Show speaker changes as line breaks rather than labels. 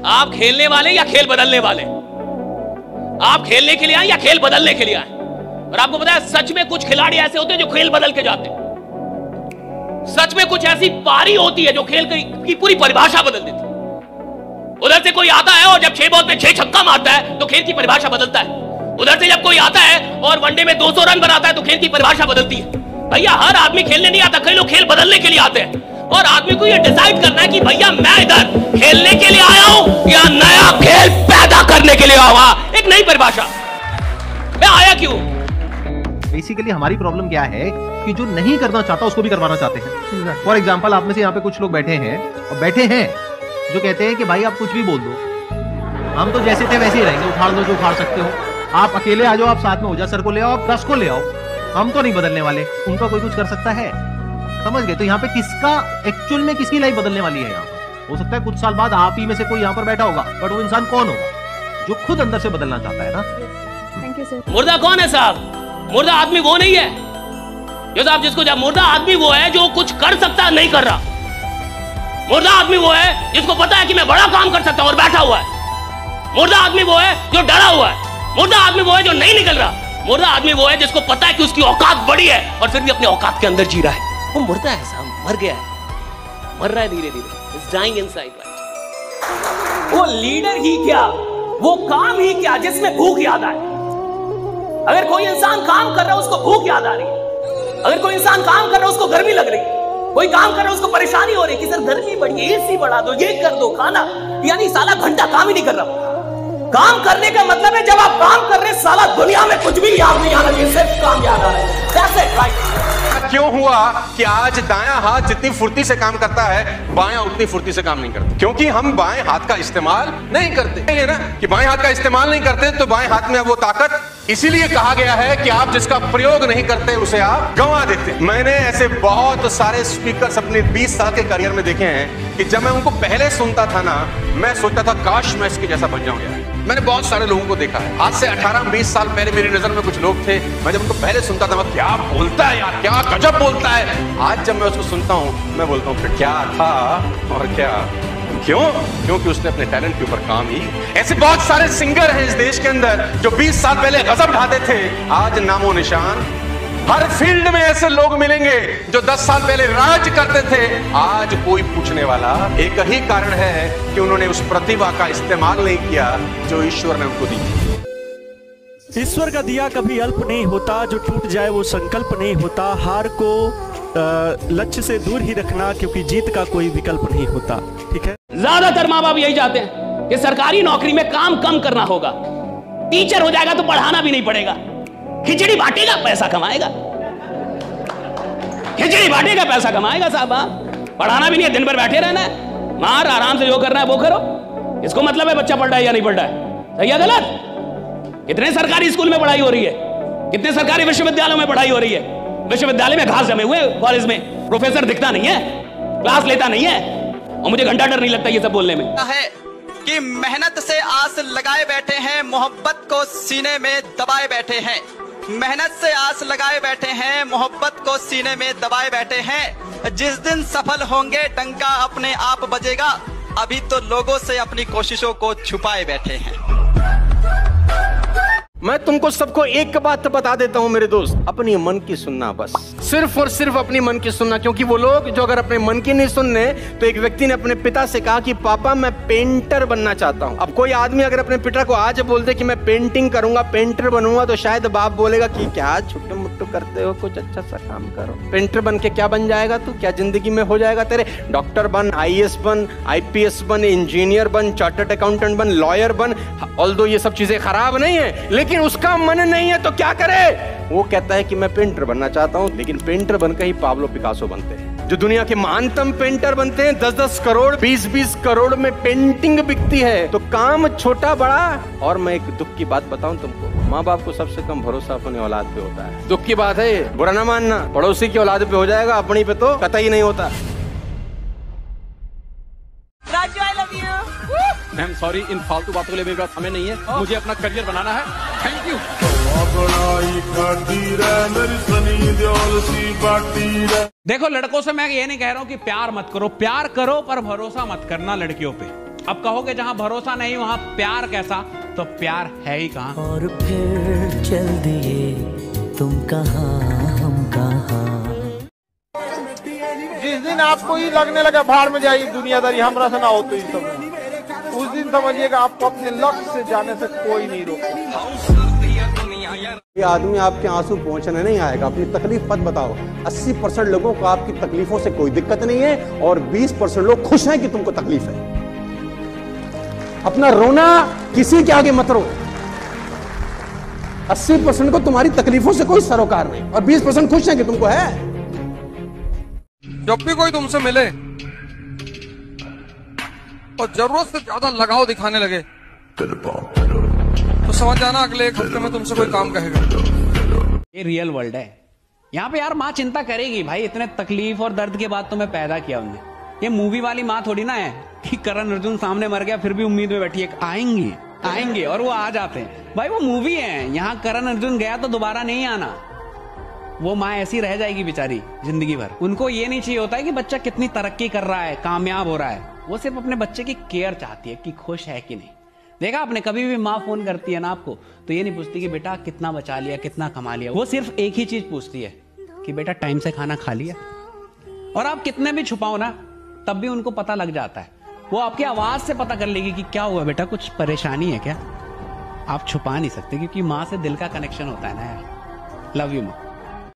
आप खेलने वाले या खेल बदलने वाले? आप खेलने के लिए आए या खेल बदलने के लिए आए? और आपको पता है सच में कुछ खिलाड़ी ऐसे होते हैं जो खेल बदल के जाते हैं। सच में कुछ ऐसी पारी होती है जो खेल की पूरी परिभाषा बदल देती है। उधर से कोई आता है और जब 6 बॉल पे 6 छक्का मारता है तो खेल की परिभाषा बदलता है। उधर से जब कोई आता है और वनडे में 200 रन बनाता है तो खेल की परिभाषा बदलती है। भैया हर आदमी खेलने नहीं आता, कई लोग खेल बदलने के लिए आते हैं। और आदमी को यह डिसाइड करना है कि भैया मैं इधर खेलने के लिए आया हूं या नया खेल पैदा करने के लिए आया। एक नई परिभाषा, मैं आया क्यों?
बेसिकली हमारी प्रॉब्लम क्या है कि जो नहीं करना चाहता उसको भी करवाना चाहते हैं। फॉर एग्जाम्पल, आप में से यहाँ पे कुछ लोग बैठे हैं जो कहते हैं कि भाई आप कुछ भी बोल दो, हम तो जैसे थे वैसे ही रहेंगे, उखाड़ दो जो उखाड़ सकते हो, आप अकेले आ जाओ, आप साथ में हो जाओ, सर को ले आओ, आप 10 को ले आओ, हम तो नहीं बदलने वाले। उनका कोई कुछ कर सकता है, समझ गए? तो यहाँ पे किसका एक्चुअल में किसकी लाइफ बदलने वाली है? यहाँ पर हो सकता है कुछ साल बाद आप ही में से कोई यहाँ पर बैठा होगा, बट वो इंसान कौन होगा जो खुद अंदर से बदलना चाहता है ना।
Thank you sir.
मुर्दा कौन है साहब? मुर्दा आदमी वो नहीं है जो साहब जिसको जब मुर्दा आदमी वो है जो कुछ कर सकता है नहीं कर रहा। मुर्दा आदमी वो है जिसको पता है कि मैं बड़ा काम कर सकता हूं और बैठा हुआ है। मुर्दा आदमी वो है जो डरा हुआ है। मुर्दा आदमी वो है जो नहीं निकल रहा। मुर्दा आदमी वो है जिसको पता है कि उसकी औकात बड़ी है और फिर भी अपने औकात के अंदर जी रहा है। वो मुर्दा है साहब, मर गया है, मर रहा है धीरे धीरे, इज डाइंग इनसाइड राइट। वो लीडर ही क्या, वो काम ही क्या जिसमें भूख याद आए। अगर कोई इंसान काम कर रहा है उसको भूख याद आ रही है, अगर कोई इंसान काम कर रहा है उसको गर्मी लग रही है, कोई काम कर रहा है उसको परेशानी हो रही है कि सर गर्मी बढ़ी है, एसी बढ़ा दो, ये कर दो, खाना, यानी साला घंटा काम ही नहीं कर रहा। काम करने का मतलब है जब आप काम कर रहे हैं साला दुनिया में कुछ भी याद नहीं आना चाहिए, सिर्फ काम याद आ रहा है। That's it, right?
क्यों हुआ कि आज दायां हाथ जितनी फुर्ती से काम करता है बायां उतनी फुर्ती से काम नहीं करता? क्योंकि हम बाएं हाथ का इस्तेमाल नहीं करते। ये ना कि बाएं हाथ का इस्तेमाल नहीं करते तो बाएं हाथ में वो ताकत, इसीलिए कहा गया है कि आप जिसका प्रयोग नहीं करते उसे आप गंवा देते। मैंने ऐसे बहुत सारे स्पीकर्स अपने 20 साल के करियर में देखे हैं कि जब मैं उनको पहले सुनता था ना, मैं सोचता था काश मैं इसके जैसा बन जाऊं यार। मैंने बहुत सारे लोगों को देखा है। आज से 18-20 साल पहले मेरी नजर में कुछ लोग थे, मैं जब उनको पहले सुनता था, मैं क्या बोलता है यार, क्या गजब बोलता है। आज जब मैं उसको सुनता हूं मैं बोलता हूं फिर क्या था और क्या, क्यों? क्योंकि उसने अपने टैलेंट के ऊपर काम ही। ऐसे बहुत सारे सिंगर हैं इस देश के अंदर जो 20 साल पहले गजब ढाते थे, आज नामो निशान। हर फील्ड में ऐसे लोग मिलेंगे जो 10 साल पहले राज करते थे, आज कोई पूछने वाला। एक ही कारण है कि उन्होंने उस प्रतिभा का इस्तेमाल नहीं किया जो ईश्वर ने उनको दी।
ईश्वर का दिया कभी अल्प नहीं होता, जो टूट जाए वो संकल्प नहीं होता। हार को लक्ष्य से दूर ही रखना, क्योंकि जीत का कोई विकल्प नहीं होता। ठीक है,
ज्यादातर माँ बाप यही चाहते हैं कि सरकारी नौकरी में काम कम करना होगा, टीचर हो जाएगा तो पढ़ाना भी नहीं पड़ेगा, खिचड़ी बांटेगा पैसा कमाएगा, खिचड़ी बांटेगा पैसा कमाएगा साहब, पढ़ाना भी नहीं है, दिन भर बैठे रहना है, मार आराम से जो करना है वो करो। इसको मतलब है बच्चा पढ़ रहा है या नहीं पढ़ रहा है, सही है गलत? कितने सरकारी स्कूल में पढ़ाई हो रही है, कितने सरकारी विश्वविद्यालयों में पढ़ाई हो रही है। विश्वविद्यालय में घास जमे हुए, कॉलेज में प्रोफेसर दिखता नहीं है, क्लास लेता नहीं है, और मुझे घंटा डर नहीं लगता ये सब बोलने में।
है कि मेहनत से आस लगाए बैठे हैं, मोहब्बत को सीने में दबाए बैठे हैं। मेहनत से आस लगाए बैठे हैं, मोहब्बत को सीने में दबाए बैठे हैं। जिस दिन सफल होंगे डंका अपने आप बजेगा, अभी तो लोगों से अपनी कोशिशों को छुपाए बैठे हैं।
मैं तुमको सबको एक बात बता देता हूं मेरे दोस्त, अपनी मन की सुनना, बस सिर्फ और सिर्फ अपनी मन की सुनना। क्योंकि वो लोग जो अगर अपने मन की नहीं सुनने, तो एक व्यक्ति ने अपने पिता से कहा कि पापा मैं पेंटर बनना चाहता हूं। अब कोई आदमी अगर अपने पिता को आज बोल दे कि मैं पेंटिंग करूंगा, पेंटर बनूंगा, तो शायद बाप बोलेगा कि क्या छुट्टू मुट्टू करते हो, कुछ अच्छा सा काम करो। पेंटर बन के क्या बन जाएगा तू, क्या जिंदगी में हो जाएगा तेरे? डॉक्टर बन, IAS बन, IPS बन, इंजीनियर बन, चार्टर्ड अकाउंटेंट बन, लॉयर बन। ऑल्दो ये सब चीजें खराब नहीं है, लेकिन उसका मन नहीं है तो क्या करे? वो कहता है कि मैं पेंटर बनना चाहता हूं, लेकिन पेंटर बनकर ही पाब्लो पिकासो बनते हैं। जो दुनिया के महानतम पेंटर बनते हैं, 10-10 करोड़ 20-20 करोड़ में पेंटिंग बिकती है। तो काम छोटा बड़ा। और मैं एक दुख की बात बताऊं तुमको, माँ बाप को सबसे कम भरोसा अपनी औलाद पे होता है। दुख की बात है, बुरा ना मानना, पड़ोसी की औलाद पे हो जाएगा, अपनी पे तो कतई नहीं होता।
Raju I love you.
Ma'am sorry, इन फालतू बातों के लिए मेरे पास समय नहीं है, मुझे अपना करियर बनाना है। Thank you.
देखो लड़कों से मैं ये नहीं कह रहा हूँ कि प्यार मत करो, प्यार करो पर भरोसा मत करना लड़कियों पे।
अब कहोगे जहां भरोसा नहीं वहां प्यार कैसा, तो प्यार है ही कहां।
और फिर चल दिए तुम कहां हम कहां।
जिस दिन आपको ही लगने लगा भाड़ में जाइए दुनियादारी हमरा से ना हो तो इस समय, उस दिन समझिएगा आपको अपने लक्ष्य से जाने से कोई नहीं रोकता।
ये आदमी आपके आंसू पहुंचने नहीं आएगा, अपनी तकलीफ मत बताओ। 80% लोगों को आपकी तकलीफों से कोई दिक्कत नहीं है और 20% लोग खुश हैं कि तुमको तकलीफ है। अपना रोना किसी के आगे मत रो। 80% को तुम्हारी तकलीफों से कोई सरोकार नहीं और 20% खुश हैं कि तुमको है।
जब भी कोई तुमसे मिले और जरूरत से ज्यादा लगाव दिखाने लगे तो समझ जाना अगले एक हफ्ते में तुमसे कोई काम कहेगा।
ये रियल वर्ल्ड है। यहाँ पे यार माँ चिंता करेगी भाई, इतने तकलीफ और दर्द के बाद तुम्हें पैदा किया उन्होंने। ये मूवी वाली माँ थोड़ी ना है कि करण अर्जुन सामने मर गया फिर भी उम्मीद में बैठी है आएंगे और वो आ जाते हैं। भाई वो मूवी है, यहाँ करण अर्जुन गया तो दोबारा नहीं आना। वो माँ ऐसी रह जाएगी बेचारी जिंदगी भर। उनको ये नहीं चाहिए होता है कि बच्चा कितनी तरक्की कर रहा है, कामयाब हो रहा है। वो सिर्फ अपने बच्चे की केयर चाहती है कि खुश है कि नहीं। देखा आपने, कभी भी माँ फोन करती है ना आपको तो ये नहीं पूछती कि बेटा कितना बचा लिया, कितना कमा लिया। वो सिर्फ एक ही चीज पूछती है कि बेटा टाइम से खाना खा लिया। और आप कितने भी छुपाओ ना तब भी उनको पता लग जाता है। वो आपकी आवाज से पता कर लेगी कि क्या हुआ बेटा, कुछ परेशानी है क्या। आप छुपा नहीं सकते क्योंकि माँ से दिल का कनेक्शन होता है ना यार। लव यू माँ।